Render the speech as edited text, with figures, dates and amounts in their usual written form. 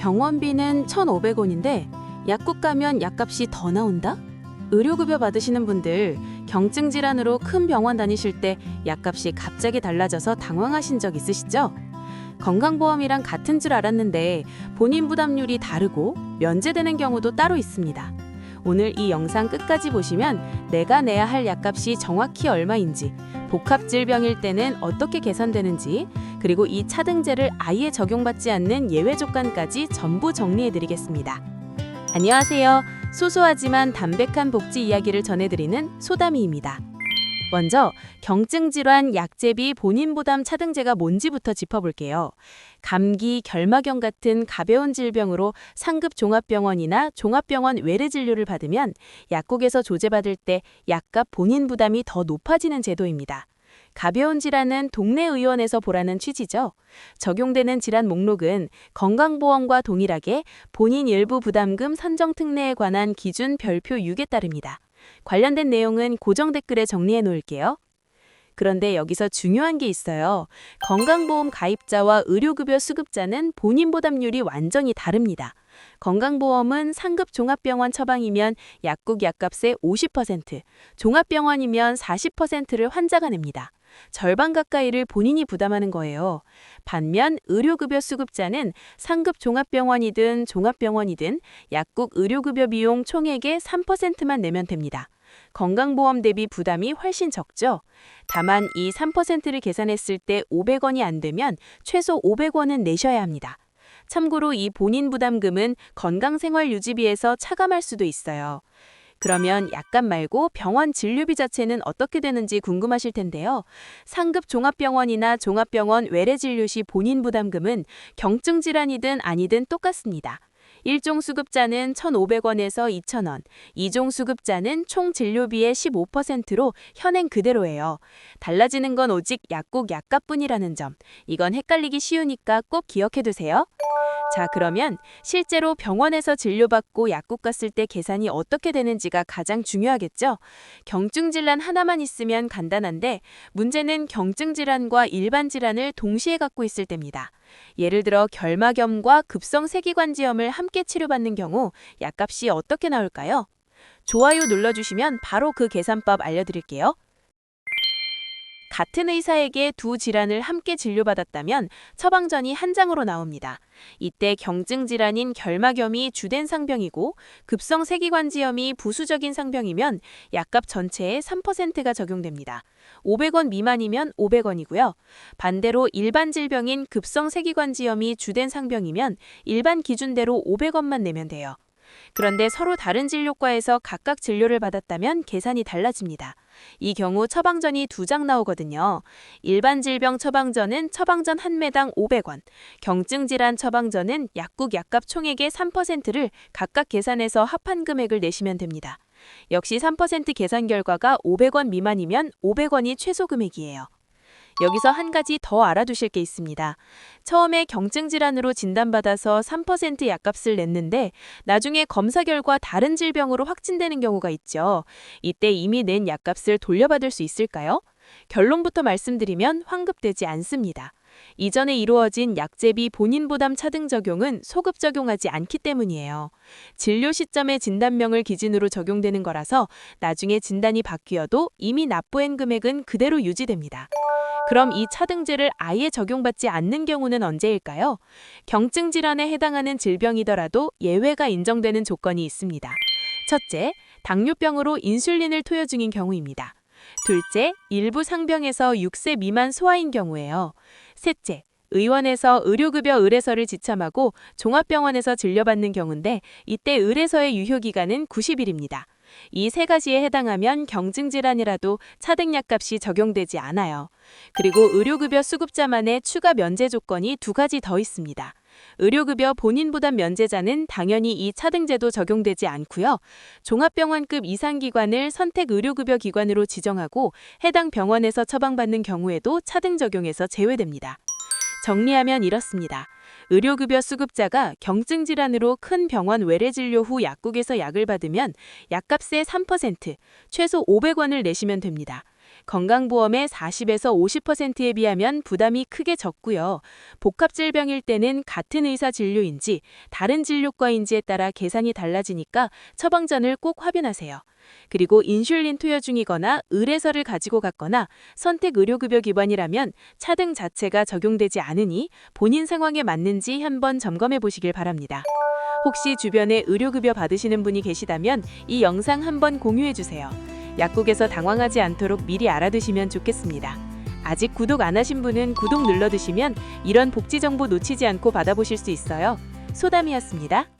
병원비는 1,500원인데 약국 가면 약값이 더 나온다? 의료급여 받으시는 분들, 경증 질환으로 큰 병원 다니실 때 약값이 갑자기 달라져서 당황하신 적 있으시죠? 건강보험이랑 같은 줄 알았는데 본인 부담률이 다르고 면제되는 경우도 따로 있습니다. 오늘 이 영상 끝까지 보시면 내가 내야 할 약값이 정확히 얼마인지, 복합질병일 때는 어떻게 계산되는지, 그리고 이 차등제를 아예 적용받지 않는 예외 조건까지 전부 정리해드리겠습니다. 안녕하세요. 소소하지만 담백한 복지 이야기를 전해드리는 소담이입니다. 먼저 경증질환 약제비 본인 부담 차등제가 뭔지부터 짚어볼게요. 감기, 결막염 같은 가벼운 질병으로 상급 종합병원이나 종합병원 외래 진료를 받으면 약국에서 조제받을 때 약값 본인 부담이 더 높아지는 제도입니다. 가벼운 질환은 동네 의원에서 보라는 취지죠. 적용되는 질환 목록은 건강보험과 동일하게 본인 일부 부담금 산정 특례에 관한 기준 별표 6에 따릅니다. 관련된 내용은 고정 댓글에 정리해 놓을게요. 그런데 여기서 중요한 게 있어요. 건강보험 가입자와 의료급여 수급자는 본인 부담률이 완전히 다릅니다. 건강보험은 상급 종합병원 처방이면 약국 약값의 50%, 종합병원이면 40%를 환자가 냅니다. 절반 가까이를 본인이 부담하는 거예요. 반면 의료급여 수급자는 상급 종합병원이든 종합병원이든 약국 의료급여 비용 총액의 3%만 내면 됩니다. 건강보험 대비 부담이 훨씬 적죠. 다만 이 3%를 계산했을 때 500원이 안 되면 최소 500원은 내셔야 합니다. 참고로 이 본인 부담금은 건강생활유지비에서 차감할 수도 있어요. 그러면 약값 말고 병원 진료비 자체는 어떻게 되는지 궁금하실 텐데요. 상급 종합병원이나 종합병원 외래 진료 시 본인 부담금은 경증 질환이든 아니든 똑같습니다. 1종 수급자는 1,500원에서 2,000원, 2종 수급자는 총 진료비의 15%로 현행 그대로예요. 달라지는 건 오직 약국 약값뿐이라는 점. 이건 헷갈리기 쉬우니까 꼭 기억해두세요. 자, 그러면 실제로 병원에서 진료받고 약국 갔을 때 계산이 어떻게 되는지가 가장 중요하겠죠? 경증 질환 하나만 있으면 간단한데 문제는 경증 질환과 일반 질환을 동시에 갖고 있을 때입니다. 예를 들어 결막염과 급성 세기관지염을 함께 치료받는 경우 약값이 어떻게 나올까요? 좋아요 눌러주시면 바로 그 계산법 알려드릴게요. 같은 의사에게 두 질환을 함께 진료받았다면 처방전이 한 장으로 나옵니다. 이때 경증 질환인 결막염이 주된 상병이고 급성 세기관지염이 부수적인 상병이면 약값 전체의 3%가 적용됩니다. 500원 미만이면 500원이고요. 반대로 일반 질병인 급성 세기관지염이 주된 상병이면 일반 기준대로 500원만 내면 돼요. 그런데 서로 다른 진료과에서 각각 진료를 받았다면 계산이 달라집니다. 이 경우 처방전이 2장 나오거든요. 일반 질병 처방전은 처방전 한 매당 500원, 경증 질환 처방전은 약국 약값 총액의 3%를 각각 계산해서 합한 금액을 내시면 됩니다. 역시 3% 계산 결과가 500원 미만이면 500원이 최소 금액이에요. 여기서 한 가지 더 알아두실 게 있습니다. 처음에 경증 질환으로 진단받아서 3% 약값을 냈는데 나중에 검사 결과 다른 질병으로 확진되는 경우가 있죠. 이때 이미 낸 약값을 돌려받을 수 있을까요? 결론부터 말씀드리면 환급되지 않습니다. 이전에 이루어진 약제비 본인 부담 차등 적용은 소급 적용하지 않기 때문이에요. 진료 시점의 진단명을 기준으로 적용되는 거라서 나중에 진단이 바뀌어도 이미 납부한 금액은 그대로 유지됩니다. 그럼 이 차등제를 아예 적용받지 않는 경우는 언제일까요? 경증 질환에 해당하는 질병이더라도 예외가 인정되는 조건이 있습니다. 첫째, 당뇨병으로 인슐린을 투여 중인 경우입니다. 둘째, 일부 상병에서 6세 미만 소아인 경우예요. 셋째, 의원에서 의료급여 의뢰서를 지참하고 종합병원에서 진료받는 경우인데 이때 의뢰서의 유효기간은 90일입니다. 이 세 가지에 해당하면 경증 질환이라도 차등 약값이 적용되지 않아요. 그리고 의료급여 수급자만의 추가 면제 조건이 2가지 더 있습니다. 의료급여 본인 부담 면제자는 당연히 이 차등제도 적용되지 않고요. 종합병원급 이상 기관을 선택 의료급여 기관으로 지정하고 해당 병원에서 처방받는 경우에도 차등 적용에서 제외됩니다. 정리하면 이렇습니다. 의료급여 수급자가 경증 질환으로 큰 병원 외래 진료 후 약국에서 약을 받으면 약값의 3%, 최소 500원을 내시면 됩니다. 건강보험의 40에서 50%에 비하면 부담이 크게 적고요. 복합질병일 때는 같은 의사 진료인지 다른 진료과인지에 따라 계산이 달라지니까 처방 전을 꼭 확인하세요. 그리고 인슐린 투여 중이거나 의뢰서를 가지고 갔거나 선택 의료급여 기반이라면 차등 자체가 적용되지 않으니 본인 상황에 맞는지 한번 점검해 보시길 바랍니다. 혹시 주변에 의료급여 받으시는 분이 계시다면 이 영상 한번 공유해 주세요. 약국에서 당황하지 않도록 미리 알아두시면 좋겠습니다. 아직 구독 안 하신 분은 구독 눌러두시면 이런 복지 정보 놓치지 않고 받아보실 수 있어요. 소담이었습니다.